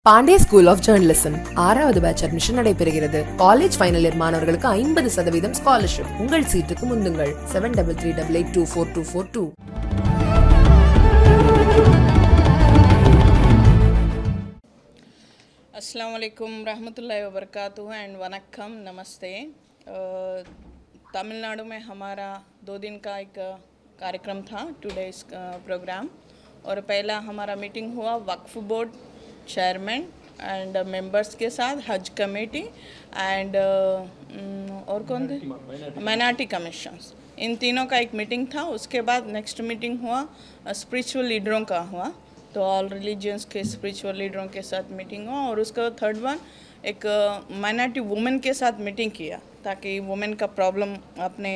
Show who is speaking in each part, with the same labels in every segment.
Speaker 1: Pandey school of journalism 6வது batch admission நடைபெறுகிறது. College final year மாணவர்களுக்கு 50% ஸ்காலர்ஷிப். உங்கள் சீட்டுக்கு முந்துங்கள் 7338824242.
Speaker 2: अस्सलाम वालेकुम रहमतुल्लाहि व बरकातुहू एंड वनक्कम नमस्ते। तमिलनाडु में हमारा 2 दिन का एक कार्यक्रम था, टुडेज प्रोग्राम। और पहला हमारा मीटिंग हुआ वक्फ बोर्ड चेयरमैन एंड मेंबर्स के साथ, हज कमेटी एंड और कौन थे, माइनॉरिटी कमीशंस, इन तीनों का एक मीटिंग था। उसके बाद नेक्स्ट मीटिंग हुआ स्पिरिचुअल लीडरों का हुआ, तो ऑल रिलीजियंस के स्पिरिचुअल लीडरों के साथ मीटिंग हुआ। और उसका थर्ड वन एक माइनॉरिटी वुमेन के साथ मीटिंग किया, ताकि वुमेन का प्रॉब्लम अपने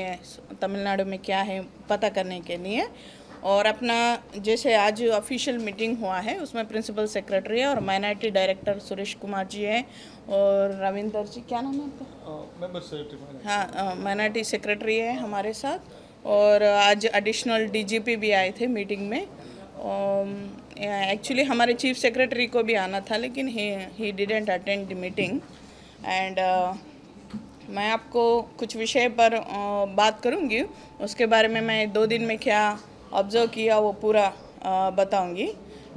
Speaker 2: तमिलनाडु में क्या है पता करने के लिए। और अपना जैसे आज ऑफिशियल मीटिंग हुआ है उसमें प्रिंसिपल सेक्रेटरी है और माइनॉरिटी डायरेक्टर सुरेश कुमार जी है और रविंदर जी, क्या नाम है आपका? हाँ, माइनॉरिटी सेक्रेटरी है हमारे साथ। और आज एडिशनल डीजीपी भी आए थे मीटिंग में। एक्चुअली हमारे चीफ सेक्रेटरी को भी आना था, लेकिन he didn't attend the meeting. And मैं आपको कुछ विषय पर बात करूंगी, उसके बारे में मैं 2 दिन में क्या ऑब्ज़र्व किया वो पूरा बताऊंगी।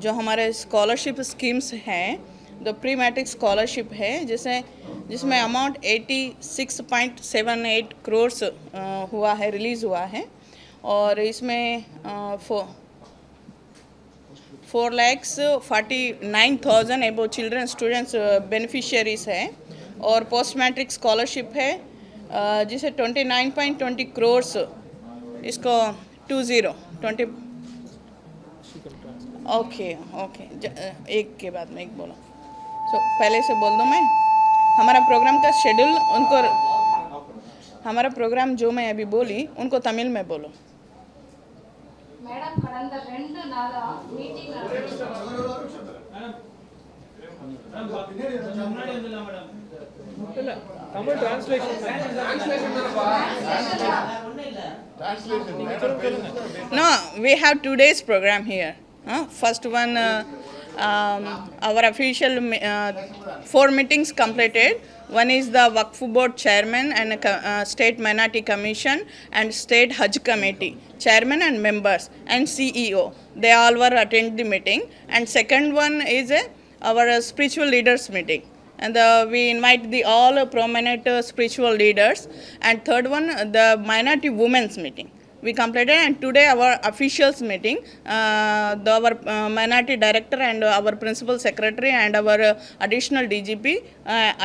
Speaker 2: जो हमारे स्कॉलरशिप स्कीम्स हैं, जो प्री मैट्रिक स्कॉलरशिप है जिसमें अमाउंट 86.78 करोड़ हुआ है, रिलीज़ हुआ है। और इसमें 4,49,000 एबो चिल्ड्रन स्टूडेंट्स बेनिफिशियरीज है। और पोस्ट मैट्रिक स्कॉलरशिप है जिसे 29.20 करोड़, इसको 20 ओके एक के बाद में एक बोलो। पहले से बोल दो, मैं हमारा प्रोग्राम का शेड्यूल उनको, हमारा प्रोग्राम जो मैं अभी बोली उनको तमिल में बोलो।
Speaker 3: मैडम கடந்த 2 நாளா meeting
Speaker 4: Tamil translation
Speaker 2: No, we have 2 days program here. First one, our official 4 meetings completed. One is the Waqf Board Chairman and State Minority Commission and State Hajj Committee Chairman and members and CEO. They all were attend the meeting. And second one is our spiritual leaders meeting. And we invite the all prominent spiritual leaders. And third one, the minority women's meeting we completed. And today our officials meeting, our minority director and our principal secretary and our additional DGP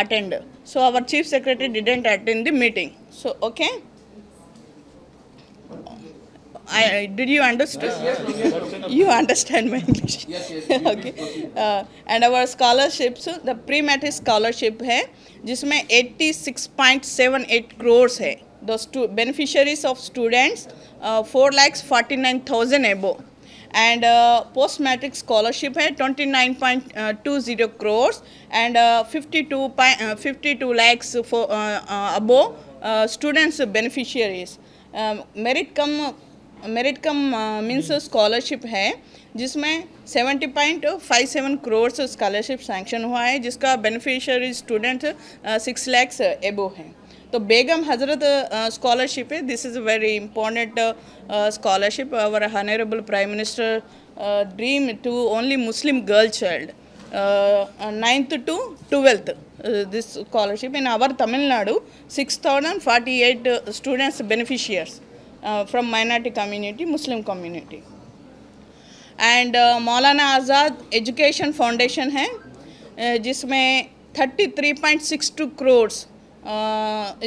Speaker 2: attend. So our chief secretary didn't attend the meeting. So okay, did you understand? Yes. You understand my English? Yes. Okay. And our scholarships, the pre-matric scholarship है जिसमें 86.78 करोड़ है। Those two beneficiaries of students 4,49,000 above. And post-matric scholarship है 29.20 crores and 52 lakhs for above students beneficiaries. Merit come means scholarship है जिसमें 70.57 crore scholarship sanction हुआ है, जिसका beneficiary student 6 lakhs एबो हैं। तो बेगम हज़रत स्कॉलरशिप है, this is a very important scholarship. Our honourable prime minister dream to only Muslim girl child 9th to 12th this scholarship in our Tamil Nadu 6,048 students beneficiaries from minority community, Muslim community. And Maulana Azad education foundation है जिसमें 33.62 करोड़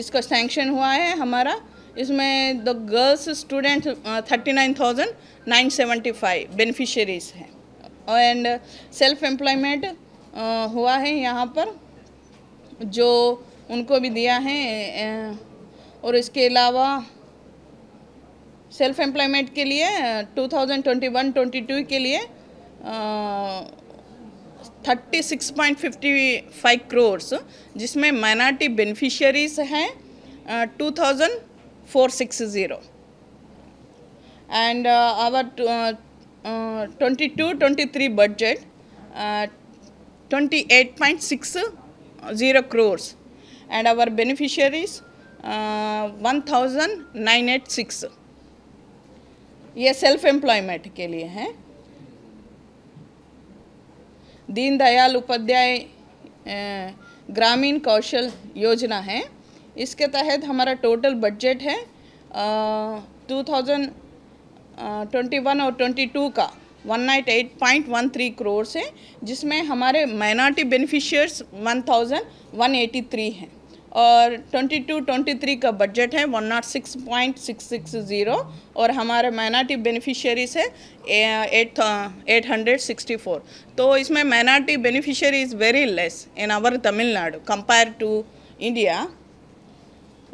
Speaker 2: इसका sanction हुआ है हमारा। इसमें the girls student 39,975 beneficiaries हैं। And self employment हुआ है यहाँ पर, जो उनको भी दिया है। और इसके अलावा सेल्फ एम्प्लॉयमेंट के लिए 2021-22 के लिए 36.55 करोड़, जिसमें माइनॉरिटी बेनिफिशियरीज हैं 2,460। And our 22-23 budget, 28.60 crores, and our beneficiaries 1986. ये सेल्फ एम्प्लॉयमेंट के लिए हैं। दीनदयाल उपाध्याय ग्रामीण कौशल योजना है, इसके तहत हमारा टोटल बजट है 2021 और 22 का 198.13 करोड़ है, जिसमें हमारे माइनॉरिटी बेनिफिशियर्स 1183 हैं और 22-23 का बजट है 106.660 और हमारे माइनॉरिटी बेनिफिशियरीज है 864। तो इसमें minority beneficiary is very less in our Tamil Nadu compare to India,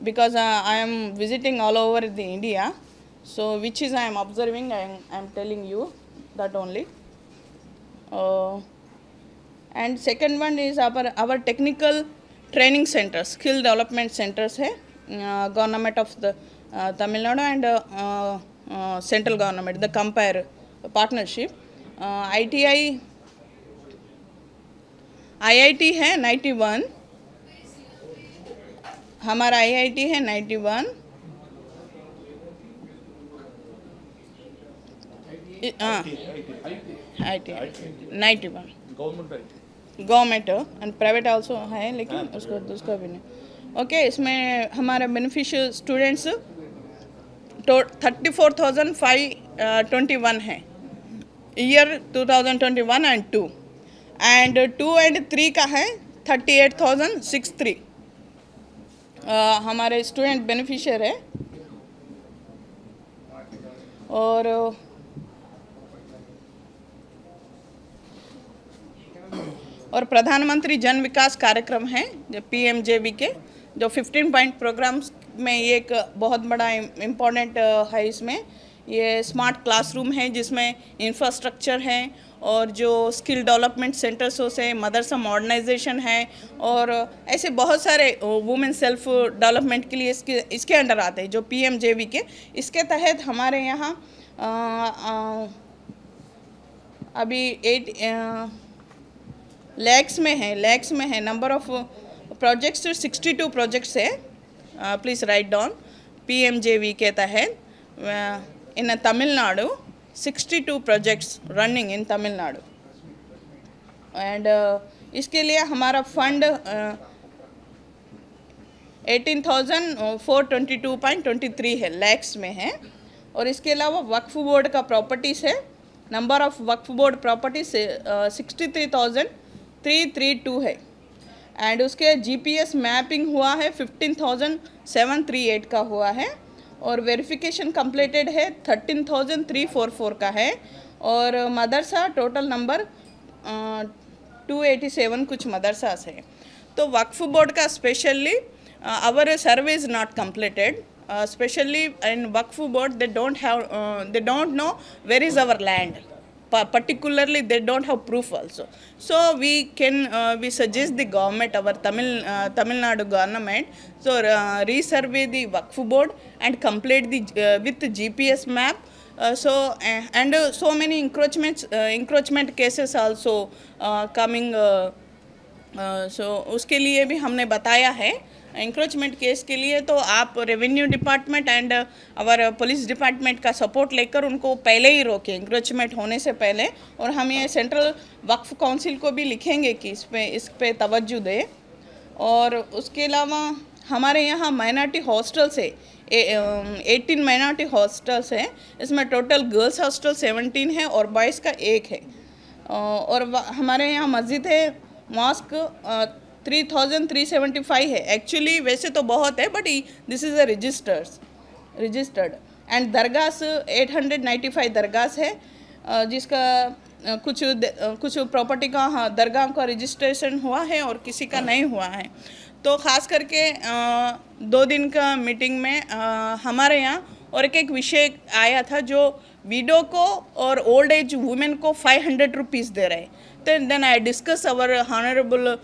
Speaker 2: because I am visiting all over the India, so which is I am observing, I am telling you that only. And second one is our technical training centers, skill development centers है, government of the Tamil Nadu and central government, the compare partnership. IIT है 91, हमारा IIT है 91, IIT 91 government and private also है, लेकिन उसका भी नहीं। Okay, इसमें हमारे बेनिफिशियल स्टूडेंट्स 34,521 है ईयर 2021 एंड 2 and 2 and 3 का है 38,063 हमारे स्टूडेंट बेनिफिशियर है। और प्रधानमंत्री जन विकास कार्यक्रम है जो PMJV के, जो 15 पॉइंट प्रोग्राम्स में ये एक बहुत बड़ा इम्पोर्टेंट है। इसमें ये स्मार्ट क्लासरूम है जिसमें इंफ्रास्ट्रक्चर है और जो स्किल डेवलपमेंट सेंटर्स से मदरसा मॉडर्नाइजेशन है और ऐसे बहुत सारे वुमेन सेल्फ डेवलपमेंट के लिए इसके अंडर आते हैं जो PMJV के। इसके तहत हमारे यहाँ अभी 8 लैक्स में है नंबर ऑफ प्रोजेक्ट्स 62 प्रोजेक्ट्स है। प्लीज़ राइट डाउन PMJV के तहत in Tamil Nadu 62 projects running in Tamil Nadu and इसके लिए हमारा फंड 18,422.23 है, लैक्स में है। और इसके अलावा वक्फ बोर्ड का प्रॉपर्टीज़ है, number of Waqf board properties 63,332 है एंड उसके GPS मैपिंग हुआ है 15,738 का हुआ है और वेरिफिकेशन कंप्लीटेड है 13,344 का है और मदरसा टोटल नंबर 287 कुछ मदरसास है। तो वक्फ बोर्ड का especially our survey is not completed, especially in Waqf board they don't know where is our land, particularly they don't have proof also. So we suggest the government, our Tamil Nadu government, so resurvey the Waqf board and complete the with the GPS map. And so many encroachment cases also coming, so उसके लिए भी हमने बताया है encroachment case के लिए। तो आप revenue department and our police department का सपोर्ट लेकर उनको पहले ही रोकें इंक्रोचमेंट होने से पहले। और हम ये सेंट्रल वक्फ काउंसिल को भी लिखेंगे कि इस पे तवज्जो दे। और उसके अलावा हमारे यहाँ माइनॉरिटी हॉस्टल्स है 18 माइनॉरिटी हॉस्टल्स हैं, इसमें टोटल गर्ल्स हॉस्टल 17 है और बॉयज़ का 1 है। और हमारे यहाँ मस्जिद है, मॉस्क 3,375 है। एक्चुअली वैसे तो बहुत है but this is a registered and दरगाह 895 दरगाह है जिसका कुछ प्रॉपर्टी का दरगाह का रजिस्ट्रेशन हुआ है और किसी का नहीं हुआ है। तो ख़ास करके 2 दिन का मीटिंग में हमारे यहाँ और एक विषय आया था जो विडो को और ओल्ड एज वुमेन को 500 रुपीज़ दे रहे। Then I discuss our honorable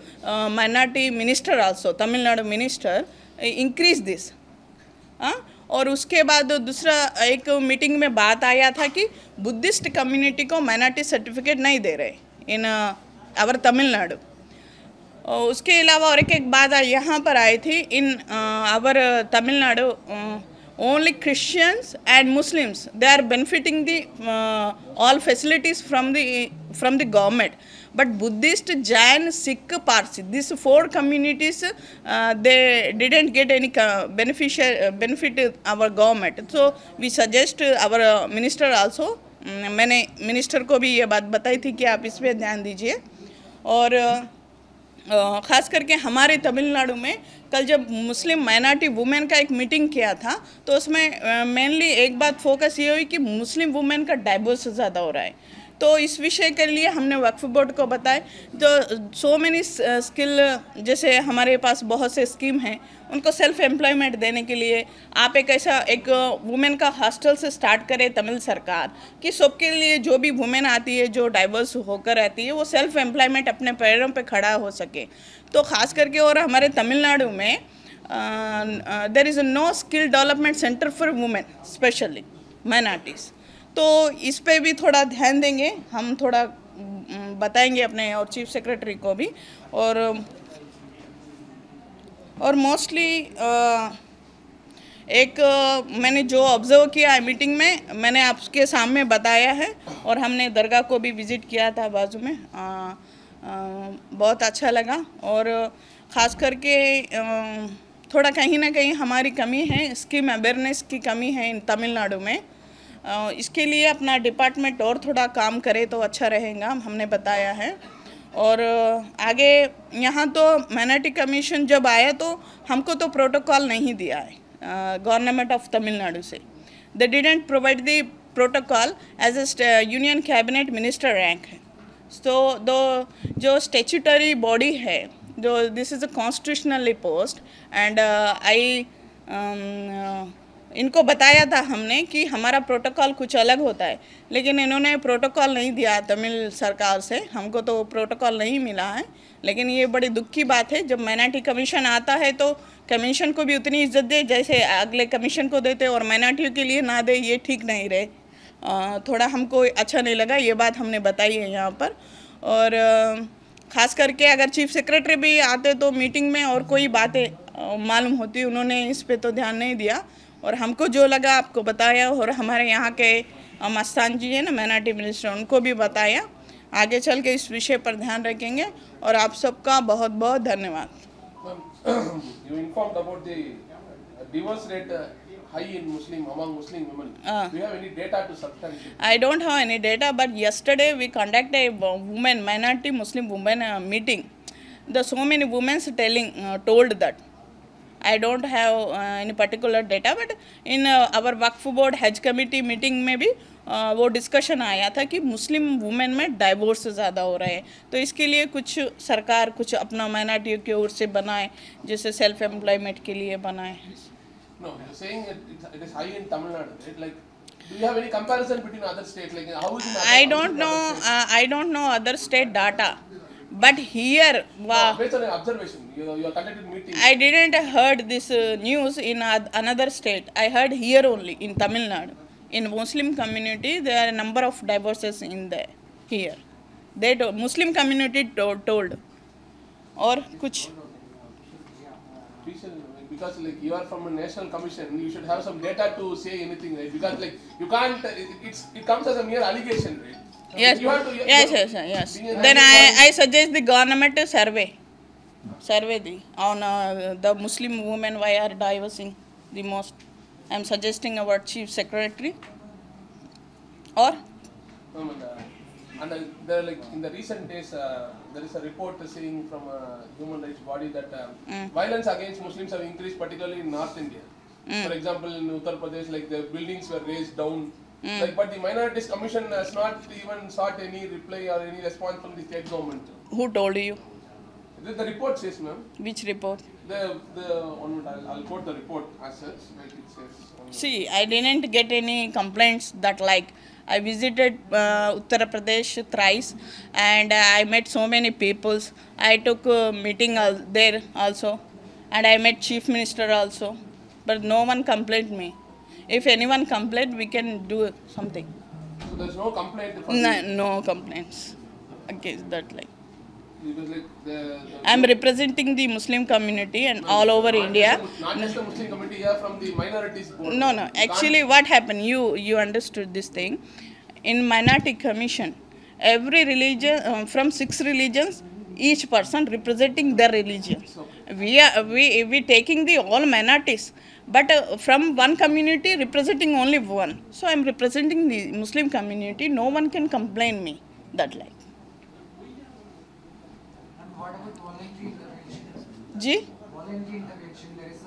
Speaker 2: minority minister also, Tamil Nadu minister, increase this. और उसके बाद दूसरा एक मीटिंग में बात आया था कि बुद्धिस्ट कम्युनिटी को माइनॉरिटी सर्टिफिकेट नहीं दे रहे इन आवर तमिलनाडु। उसके अलावा और एक बात यहाँ पर आई थी in our Tamil Nadu only Christians and Muslims they are benefiting the all facilities from the government, but Buddhist, Jain, Sikh, Parsi, these four communities they didn't get any benefit our government. So we suggest our minister also, मैंने minister को भी ये बात बताई थी कि आप इस पे ध्यान दीजिए। और ख़ास करके हमारे तमिलनाडु में कल जब मुस्लिम माइनॉरिटी वुमेन का एक मीटिंग किया था तो उसमें मेनली एक बात फोकस ये हुई कि मुस्लिम वुमेन का डाइवोर्स ज़्यादा हो रहा है। तो इस विषय के लिए हमने वक्फ बोर्ड को बताया, जो सो मेनी स्किल, जैसे हमारे पास बहुत से स्कीम हैं, उनको सेल्फ एम्प्लॉयमेंट देने के लिए आप एक ऐसा एक वुमेन का हॉस्टल से स्टार्ट करें तमिल सरकार, कि सबके लिए जो भी वुमेन आती है जो डाइवर्स होकर रहती है वो सेल्फ एम्प्लॉयमेंट अपने पैरों पे खड़ा हो सके। तो ख़ास करके और हमारे तमिलनाडु में there is no skill development centre for women specially minorities. तो इस पे भी थोड़ा ध्यान देंगे, हम थोड़ा बताएंगे अपने और चीफ सेक्रेटरी को भी। और मोस्टली एक मैंने जो ऑब्जर्व किया है मीटिंग में, मैंने आपके सामने बताया है, और हमने दरगाह को भी विज़िट किया था बाजू में, बहुत अच्छा लगा। और ख़ास करके थोड़ा कहीं ना कहीं हमारी कमी है, स्कीम अवेयरनेस की कमी है इन तमिलनाडु में। इसके लिए अपना डिपार्टमेंट और थोड़ा काम करे तो अच्छा रहेगा, हमने बताया है। और आगे यहाँ तो माइनॉरिटी कमीशन जब आया तो हमको तो प्रोटोकॉल नहीं दिया है गवर्नमेंट ऑफ तमिलनाडु से, they didn't provide the protocol as a union cabinet minister rank है। तो जो स्टेचुटरी बॉडी है, जो this is a constitutionally post, and I इनको बताया था हमने कि हमारा प्रोटोकॉल कुछ अलग होता है, लेकिन इन्होंने प्रोटोकॉल नहीं दिया तमिल सरकार से, हमको तो प्रोटोकॉल नहीं मिला है। लेकिन ये बड़ी दुख की बात है, जब माइनॉरिटी कमीशन आता है तो कमीशन को भी उतनी इज्जत दे जैसे अगले कमीशन को देते, और माइनॉरिटियों के लिए ना दे, ये ठीक नहीं रहे। थोड़ा हमको अच्छा नहीं लगा, ये बात हमने बताई है यहाँ पर। और ख़ास करके अगर चीफ सेक्रेटरी भी आते तो मीटिंग में और कोई बातें मालूम होती, उन्होंने इस पे तो ध्यान नहीं दिया, और हमको जो लगा आपको बताया। और हमारे यहाँ के मस्तान जी हैं ना माइनॉरिटी मिनिस्टर, उनको भी बताया। आगे चल के इस विषय पर ध्यान रखेंगे, और आप सबका बहुत बहुत धन्यवाद।
Speaker 4: You informed about the divorce rate high in among Muslim women. Do you have any data to substantiate?
Speaker 2: I don't have any data, but yesterday we conducted a minority Muslim women meeting. So many women told that. I don't have any particular data, but in our Waqf board हज committee meeting में भी वो discussion आया था कि Muslim women में divorce ज़्यादा हो रहे हैं। तो इसके लिए कुछ सरकार कुछ अपना माइनॉरिटी की ओर से बनाए, जैसे सेल्फ एम्प्लॉयमेंट के लिए बनाए।
Speaker 4: No, you're saying it is high in Tamil Nadu, right? Like, do you have any comparison between other states? Like, how is it?
Speaker 2: I don't know other state data, but here
Speaker 4: based on your observation, you are conducted meetings.
Speaker 2: I didn't heard this news in another state. I heard here only in Tamil Nadu. In Muslim community, there are a number of divorces in there. Here, they Muslim community told. और कुछ
Speaker 4: because like you are from a national commission, you should have some data to say anything, right? Because like you can't, it comes as a mere allegation, right?
Speaker 2: Yes,
Speaker 4: You have to,
Speaker 2: yes. Then I suggest the government to survey on the Muslim women why are divorcing the most. I am suggesting our chief secretary. Or
Speaker 4: and there like in the recent days, there is a report saying from a human rights body that violence against Muslims have increased, particularly in North India. For example, in Uttar Pradesh, like the buildings were razed down. Like, but the Minorities Commission has not even sought any reply or any response from the state government.
Speaker 2: Who told you?
Speaker 4: The report says, ma'am.
Speaker 2: Which report?
Speaker 4: I'll quote the report as such. Like it says.
Speaker 2: See, I didn't get any complaints that like. I visited Uttar Pradesh thrice, and I met so many people. I took a meeting there also, and I met Chief Minister also, but no one complained me. If anyone complained, we can do something.
Speaker 4: So there's no complaint?
Speaker 2: No complaints against that. Like.
Speaker 4: because like
Speaker 2: I'm representing the Muslim community and all over India.
Speaker 4: Not just the Muslim community, yeah, from the minorities board.
Speaker 2: No. Actually, what happened? You understood this thing. In minority commission, every religion from 6 religions, each person representing their religion. We taking the all minorities, but from one community representing only one. So I'm representing the Muslim community. No one can complain me that like.
Speaker 5: And what about voluntary intervention?
Speaker 2: Ji?
Speaker 5: Voluntary intervention, there is a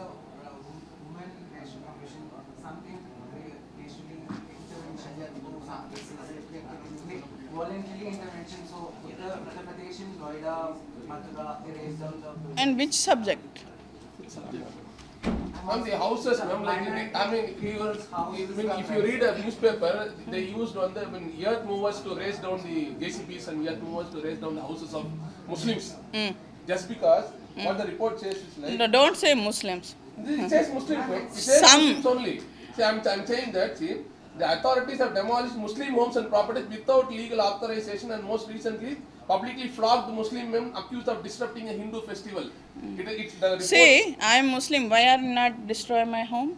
Speaker 5: women national commission, something national intervention, voluntary intervention. So Uttar Pradesh, Noida, Mathura, they raised down the.
Speaker 2: And which subject?
Speaker 4: On the houses, ma'am, like, I mean, if you read a newspaper, they used on the earth movers to raise down the JCBs and earth movers to raise down the houses of Muslims. Just because what the report says is like.
Speaker 2: No, don't say Muslims.
Speaker 4: It says Muslims, right? It says
Speaker 2: Some.
Speaker 4: Muslims only. See, I'm saying that, see, the authorities have demolished Muslim homes and properties without legal authorization and most recently publicly flogged Muslim men accused of disrupting a Hindu festival. It's the report.
Speaker 2: See, I am Muslim. Why are you not destroy my home?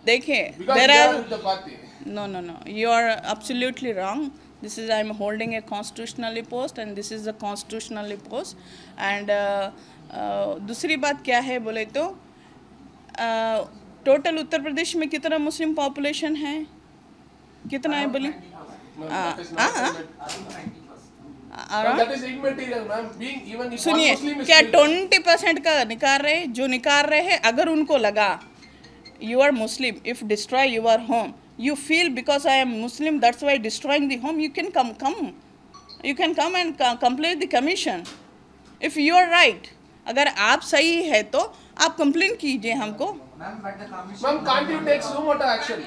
Speaker 2: Dekhe,
Speaker 4: Because
Speaker 2: there
Speaker 4: they are
Speaker 2: are.
Speaker 4: with the party.
Speaker 2: No. You are absolutely wrong. This is I am holding a constitutionally post and this is a constitutionally post. And दूसरी बात क्या है बोले तो total Uttar Pradesh में कितना Muslim population है कितना है बोली
Speaker 4: But that is immaterial, ma'am. Being even if one
Speaker 2: सुनिए
Speaker 4: Muslim is
Speaker 2: क्या
Speaker 4: killed-
Speaker 2: 20% का निकाल रहे जो निकाल रहे हैं अगर उनको लगा you are Muslim if destroy your home you feel because I am Muslim that's why destroying the home you can come you can come and complain the commission if you are right अगर आप सही है तो आप complain कीजिए हमको
Speaker 5: Ma'am, but the commission.
Speaker 4: Ma'am, can't you take sumoto action?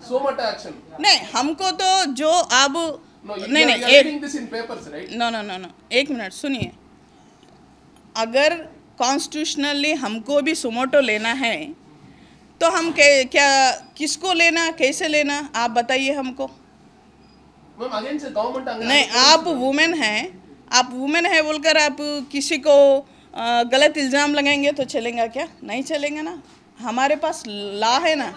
Speaker 4: Sumoto action.
Speaker 2: नहीं हमको तो जो अब
Speaker 4: No, you
Speaker 2: नहीं
Speaker 4: are
Speaker 2: नहीं
Speaker 4: reading this in papers, right?
Speaker 2: No एक मिनट सुनिए अगर कॉन्स्टिट्यूशनली हमको भी सुमोटो लेना है तो हम क्या किसको लेना कैसे लेना आप बताइए हमको
Speaker 4: Ma'am, against the government.
Speaker 2: नहीं आप वुमेन हैं बोलकर आप किसी को गलत इल्ज़ाम लगाएंगे तो चलेगा क्या नहीं चलेगा ना हमारे पास लॉ है ना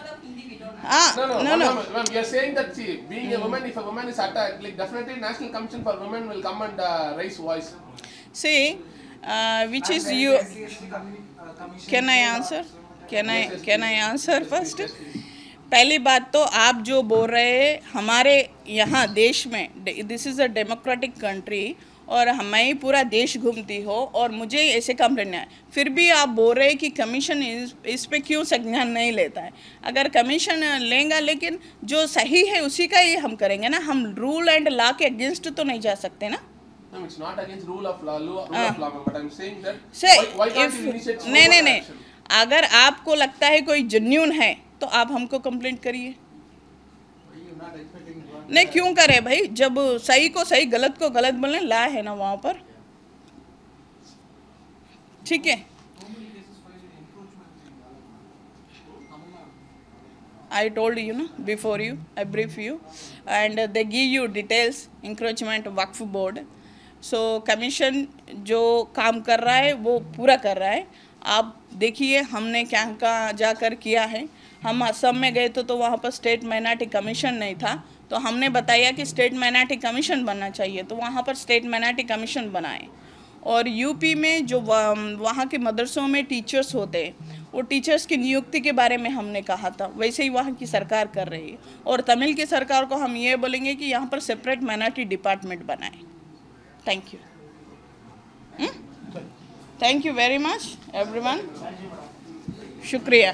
Speaker 4: No. Ma'am, you are saying that, see, being a woman, if a woman is attacked, like definitely National Commission for Women will come and raise voice.
Speaker 2: See which is you can I answer can I answer first पहली बात तो आप जो बोल रहे हैं हमारे यहाँ देश में this is a democratic country और मैं पूरा देश घूमती हो और मुझे ऐसे काम करना है फिर भी आप बोल रहे हैं कि कमीशन इस पे क्यों संज्ञान नहीं लेता है अगर कमीशन लेगा लेकिन जो सही है उसी का ही हम करेंगे ना हम रूल एंड लॉ के अगेंस्ट तो नहीं जा सकते ना
Speaker 4: No, it's not against rule of law, ma'am, but I'm saying that
Speaker 2: Say,
Speaker 4: why can't
Speaker 2: if
Speaker 4: you initiate
Speaker 2: नहीं
Speaker 4: action?
Speaker 2: अगर आपको लगता है कोई जेन्युइन है तो आप हमको कंप्लेंट करिए नहीं क्यों करे भाई जब सही को सही गलत को गलत बोलने ला है ना वहाँ पर ठीक है I told you ना before you I brief you and they give you details encroachment Waqf board so commission जो काम कर रहा है वो पूरा कर रहा है आप देखिए हमने क्या कहाँ जाकर किया है हम असम में गए तो वहाँ पर स्टेट माइनॉरिटी कमीशन नहीं था तो हमने बताया कि स्टेट माइनॉरिटी कमीशन बनना चाहिए तो वहाँ पर स्टेट माइनॉरिटी कमीशन बनाए और यूपी में जो वहाँ के मदरसों में टीचर्स होते हैं वो टीचर्स की नियुक्ति के बारे में हमने कहा था वैसे ही वहाँ की सरकार कर रही है और तमिल की सरकार को हम ये बोलेंगे कि यहाँ पर सेपरेट माइनॉरिटी डिपार्टमेंट बनाए thank you very much everyone शुक्रिया